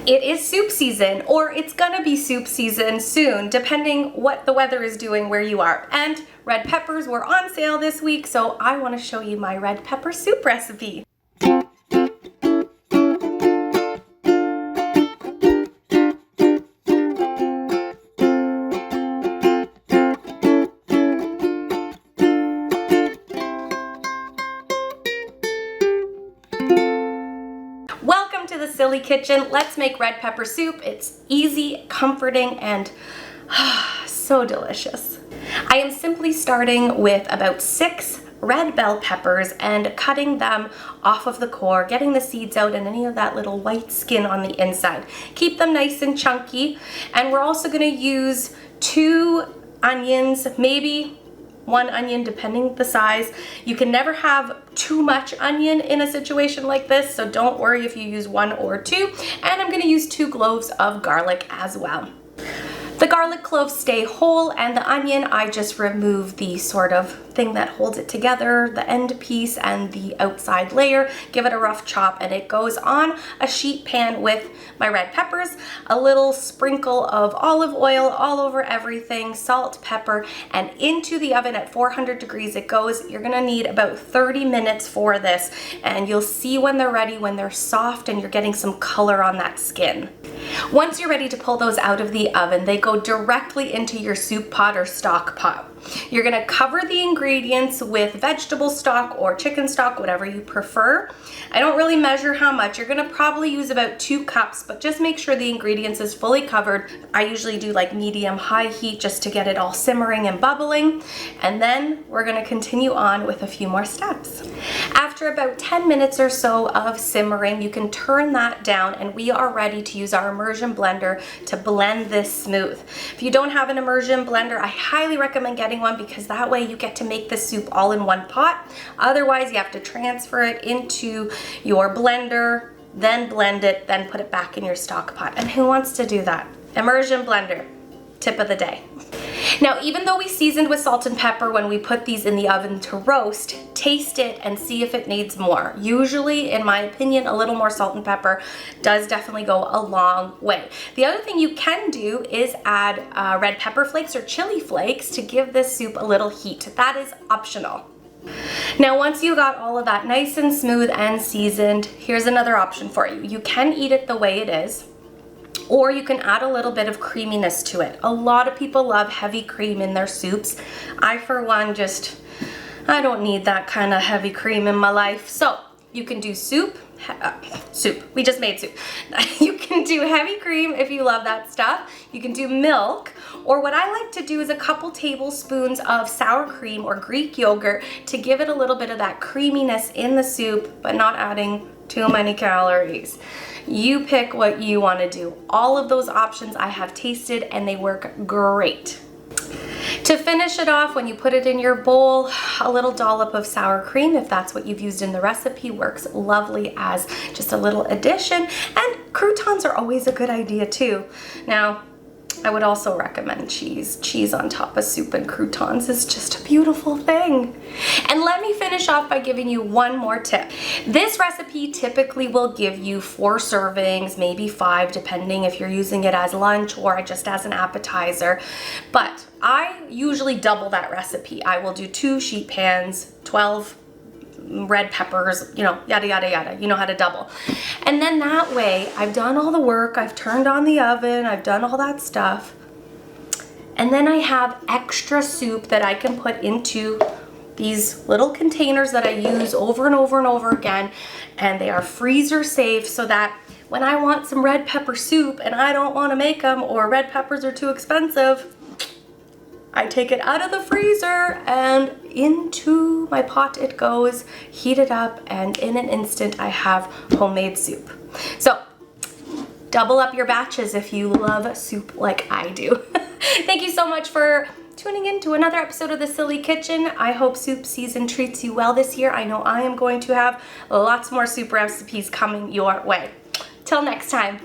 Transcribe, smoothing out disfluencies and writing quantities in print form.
It is soup season, or it's gonna be soup season soon, depending what the weather is doing where you are. And red peppers were on sale this week, so I wanna show you my red pepper soup recipe. Welcome to the Silly Kitchen. Let's make red pepper soup. It's easy, comforting, and so delicious. I am simply starting with about 6 red bell peppers and cutting them off of the core, getting the seeds out and any of that little white skin on the inside. Keep them nice and chunky. And we're also going to use 2 onions, maybe 1 onion depending the size. You can never have too much onion in a situation like this, so don't worry if you use 1 or 2. And I'm going to use 2 cloves of garlic as well. The garlic cloves stay whole, and the onion, I just remove the sort of thing that holds it together, the end piece and the outside layer, give it a rough chop, and it goes on a sheet pan with my red peppers, a little sprinkle of olive oil all over everything, salt, pepper, and into the oven at 400 degrees it goes. You're gonna need about 30 minutes for this, and you'll see when they're ready, when they're soft and you're getting some color on that skin. Once you're ready to pull those out of the oven, they go directly into your soup pot or stock pot. You're gonna cover the ingredients with vegetable stock or chicken stock, whatever you prefer. I don't really measure how much. You're gonna probably use about 2 cups, but just make sure the ingredients is fully covered. I usually do like medium-high heat just to get it all simmering and bubbling. And then we're gonna continue on with a few more steps. After about 10 minutes or so of simmering, you can turn that down and we are ready to use our immersion blender to blend this smooth. If you don't have an immersion blender, I highly recommend getting one because that way you get to make the soup all in one pot. Otherwise, you have to transfer it into your blender, then blend it, then put it back in your stock pot. And who wants to do that? Immersion blender, tip of the day. Now, even though we seasoned with salt and pepper when we put these in the oven to roast, taste it and see if it needs more. Usually, in my opinion, a little more salt and pepper does definitely go a long way. The other thing you can do is add red pepper flakes or chili flakes to give this soup a little heat. That is optional. Now, once you got all of that nice and smooth and seasoned, here's another option for you. You can eat it the way it is, or you can add a little bit of creaminess to it. A lot of people love heavy cream in their soups. I, for one, I don't need that kind of heavy cream in my life. So you can do soup. We just made soup. You can do heavy cream if you love that stuff. You can do milk, or what I like to do is a couple tablespoons of sour cream or Greek yogurt to give it a little bit of that creaminess in the soup, but not adding too many calories. You pick what you want to do. All of those options I have tasted and they work great. To finish it off, when you put it in your bowl, a little dollop of sour cream, if that's what you've used in the recipe, works lovely as just a little addition. And croutons are always a good idea too. Now, I would also recommend cheese. Cheese on top of soup and croutons is just a beautiful thing. And let me finish off by giving you one more tip. This recipe typically will give you 4 servings, maybe 5, depending if you're using it as lunch or just as an appetizer. But I usually double that recipe. I will do 2 sheet pans, 12 red peppers, yada, yada, yada. You know how to double. And then that way, I've done all the work, I've turned on the oven, I've done all that stuff. And then I have extra soup that I can put into these little containers that I use over and over and over again. And they are freezer safe so that when I want some red pepper soup and I don't want to make them, or red peppers are too expensive, I take it out of the freezer and into my pot it goes, heat it up, and in an instant I have homemade soup. So double up your batches if you love soup like I do. Thank you so much for tuning in to another episode of The Silly Kitchen. I hope soup season treats you well this year. I know I am going to have lots more soup recipes coming your way. Till next time.